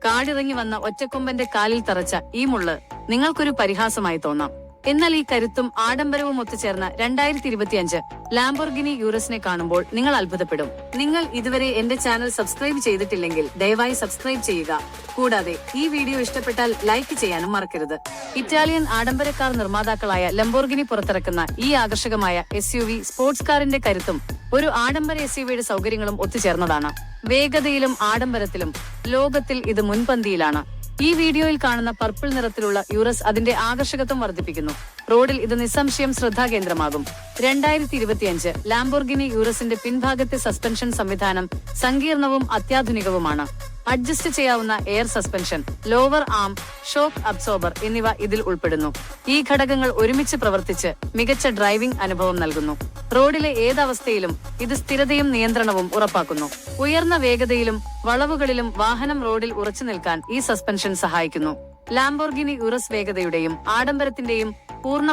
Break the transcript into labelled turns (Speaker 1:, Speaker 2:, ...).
Speaker 1: കാടിറങ്ങി വന്ന ഒറ്റക്കൊമ്പന്റെ കാലിൽ തറച്ച ഈ മുള്ള് നിങ്ങൾക്കൊരു പരിഹാസമായി തോന്നാം. എന്നാൽ ഈ കരുത്തും ആഡംബരവും ഒത്തുചേർന്ന 2025 ലാംബോർഗിനി യൂറസിനെ കാണുമ്പോൾ നിങ്ങൾ അത്ഭുതപ്പെടും. നിങ്ങൾ ഇതുവരെ എന്റെ ചാനൽ സബ്സ്ക്രൈബ് ചെയ്തിട്ടില്ലെങ്കിൽ ദയവായി സബ്സ്ക്രൈബ് ചെയ്യുക. കൂടാതെ ഈ വീഡിയോ ഇഷ്ടപ്പെട്ടാൽ ലൈക്ക് ചെയ്യാനും മറക്കരുത്. ഇറ്റാലിയൻ ആഡംബര കാർ നിർമ്മാതാക്കളായ ലംബോർഗിനി പുറത്തിറക്കുന്ന ഈ ആകർഷകമായ SUV സ്പോർട്സ് കാറിന്റെ കരുത്തും ഒരു ആഡംബര SUVയുടെ സൗകര്യങ്ങളും ഒത്തുചേർന്നതാണ്. വേഗതയിലും ആഡംബരത്തിലും ലോകത്തിൽ ഇത് മുൻപന്തിയിലാണ്. ഈ വീഡിയോയിൽ കാണുന്ന പർപ്പിൾ നിറത്തിലുള്ള യൂറസ് അതിന്റെ ആകർഷകത്വം വർദ്ധിപ്പിക്കുന്നു. റോഡിൽ ഇത് നിസ്സംശയം ശ്രദ്ധാകേന്ദ്രമാകും. 2025 ലാംബോർഗിനി യൂറസിന്റെ പിൻഭാഗത്തെ സസ്പെൻഷൻ സംവിധാനം സങ്കീർണവും അത്യാധുനികവുമാണ്. അഡ്ജസ്റ്റ് ചെയ്യാവുന്ന എയർ സസ്പെൻഷൻ, ലോവർ ആം, ഷോക്ക് അബ്സോർബർ എന്നിവ ഇതിൽ ഉൾപ്പെടുന്നു. ഈ ഘടകങ്ങൾ ഒരുമിച്ച് പ്രവർത്തിച്ച് മികച്ച ഡ്രൈവിംഗ് അനുഭവം നൽകുന്നു. റോഡിലെ ഏതവസ്ഥയിലും ഇത് സ്ഥിരതയും നിയന്ത്രണവും ഉറപ്പാക്കുന്നു. ഉയർന്ന വേഗതയിലും വളവുകളിലും വാഹനം റോഡിൽ ഉറച്ചു നിൽക്കാൻ ഈ സസ്പെൻഷൻ സഹായിക്കുന്നു. ലാംബോർഗിനി യൂറസ് വേഗതയുടെയും ആഡംബരത്തിന്റെയും പൂർണ്ണ